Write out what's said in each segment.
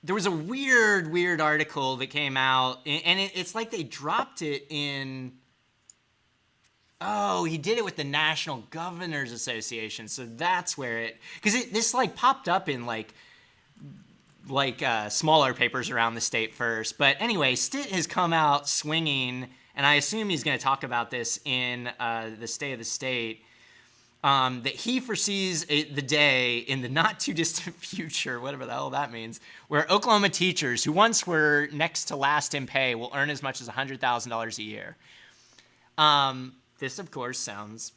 there was a weird article that came out, and it's like they dropped it in. Oh, he did it with the National Governors Association, so that's where it, because this like popped up in smaller papers around the state first. But anyway, Stitt has come out swinging, and I assume he's going to talk about this in the State of the State. That he foresees the day in the not too distant future, whatever the hell that means, where Oklahoma teachers who once were next to last in pay will earn as much as $100,000 a year. This, of course, sounds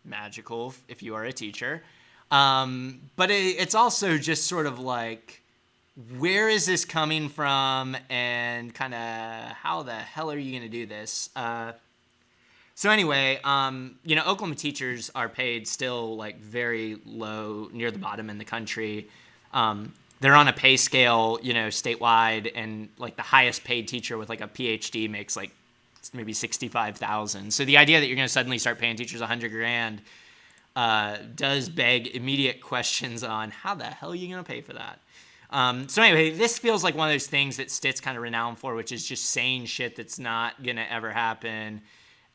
magical if you are a teacher. But it's also just sort of like, where is this coming from, and kind of how the hell are you going to do this? So anyway, Oklahoma teachers are paid still like very low, near the bottom in the country. They're on a pay scale, statewide, and like the highest paid teacher with like a PhD makes like maybe 65,000. So the idea that you're going to suddenly start paying teachers $100,000 does beg immediate questions on how the hell are you going to pay for that. So anyway, this feels like one of those things that Stitt's kind of renowned for, which is just saying shit that's not going to ever happen.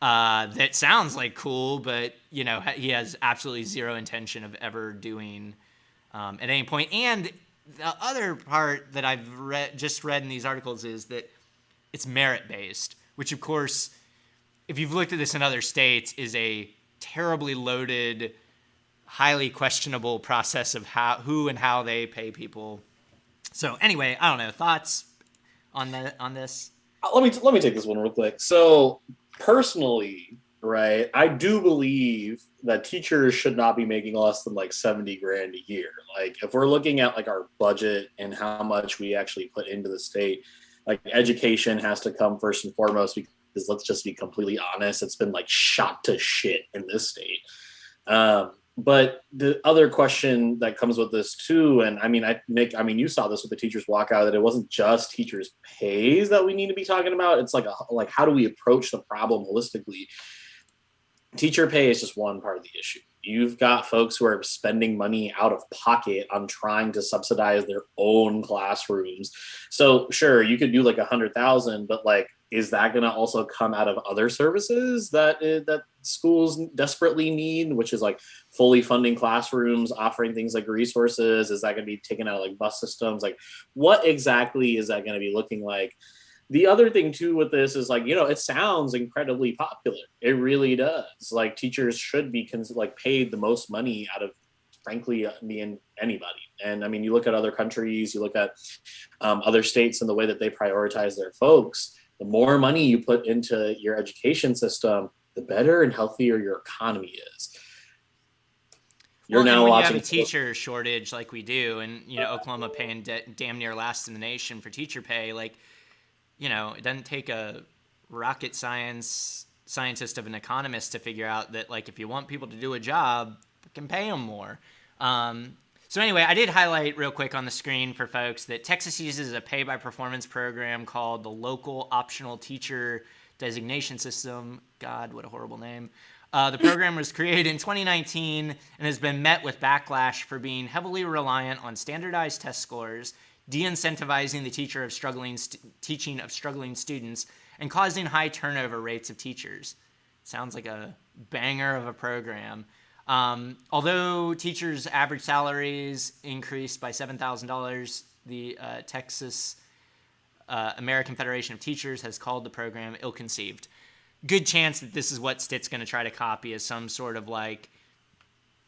That sounds like cool, but he has absolutely zero intention of ever doing at any point. And the other part that I've read in these articles is that it's merit-based, which of course, if you've looked at this in other states, is a terribly loaded, highly questionable process of who and how they pay people. So anyway, I don't know, thoughts on this? Let me take this one real quick. So personally, right, I do believe that teachers should not be making less than like 70 grand a year. Like if we're looking at like our budget and how much we actually put into the state, like education has to come first and foremost, because let's just be completely honest, it's been like shot to shit in this state. But the other question that comes with this too, and I mean, Nick, I mean, you saw this with the teachers walkout, that it wasn't just teachers' pays that we need to be talking about. It's like how do we approach the problem holistically? Teacher pay is just one part of the issue. You've got folks who are spending money out of pocket on trying to subsidize their own classrooms. So sure, you could do like 100,000, but like, is that going to also come out of other services that schools desperately need, which is like fully funding classrooms, offering things like resources? Is that going to be taken out of like bus systems? Like, what exactly is that going to be looking like? The other thing too with this is like, it sounds incredibly popular. It really does. Like teachers should be like paid the most money out of, frankly, anybody. And I mean, you look at other countries, you look at other states and the way that they prioritize their folks. The more money you put into your education system, the better and healthier your economy is. You're now when watching, you have a teacher shortage like we do, and Oklahoma paying damn near last in the nation for teacher pay, like, it doesn't take a rocket scientist of an economist to figure out that, like, if you want people to do a job, you can pay them more. So anyway, I did highlight real quick on the screen for folks that Texas uses a pay-by-performance program called the Local Optional Teacher Designation System. God, what a horrible name. The program was created in 2019 and has been met with backlash for being heavily reliant on standardized test scores, de-incentivizing the teaching of struggling students, and causing high turnover rates of teachers. Sounds like a banger of a program. Although teachers' average salaries increased by $7,000, the Texas American Federation of Teachers has called the program ill-conceived. Good chance that this is what Stitt's going to try to copy as some sort of like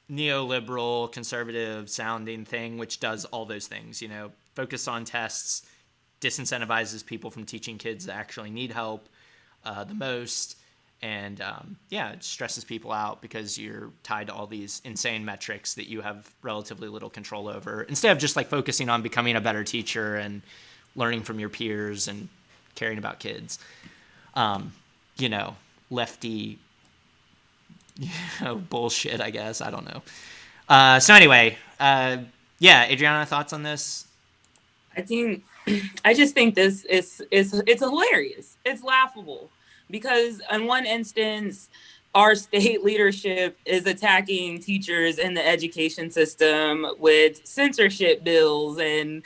neoliberal, conservative sounding thing, which does all those things, focus on tests, disincentivizes people from teaching kids that actually need help the most. And it stresses people out because you're tied to all these insane metrics that you have relatively little control over, instead of just like focusing on becoming a better teacher and learning from your peers and caring about kids. Lefty, bullshit, I guess. I don't know. So anyway, Adriana, thoughts on this? I just think this is it's hilarious. It's laughable because in one instance, our state leadership is attacking teachers in the education system with censorship bills and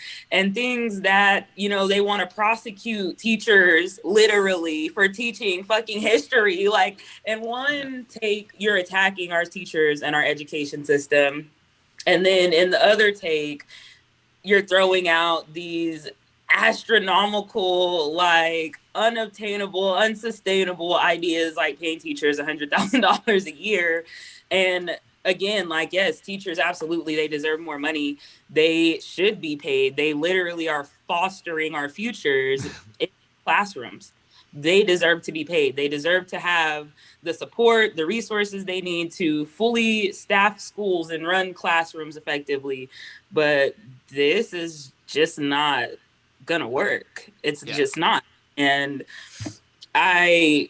things that, you know, they want to prosecute teachers literally for teaching fucking history. Like, in one take, you're attacking our teachers and our education system, and then in the other take, you're throwing out these astronomical, like unobtainable, unsustainable ideas like paying teachers $100,000 a year. And again, like, yes, teachers absolutely, they deserve more money. They should be paid. They literally are fostering our futures in classrooms. They deserve to be paid. They deserve to have the support, the resources they need to fully staff schools and run classrooms effectively. But this is just not gonna work. It's just not. And I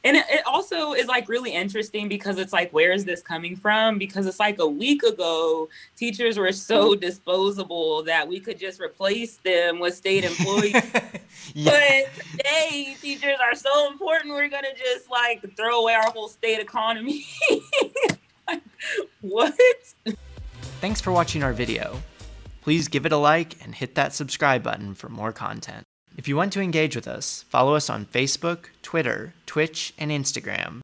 and it also is like really interesting because it's like, where is this coming from? Because it's like a week ago, teachers were so disposable that we could just replace them with state employees. But today, teachers are so important, we're gonna just like throw away our whole state economy. Like, what? Thanks for watching our video. Please give it a like and hit that subscribe button for more content. If you want to engage with us, follow us on Facebook, Twitter, Twitch, and Instagram.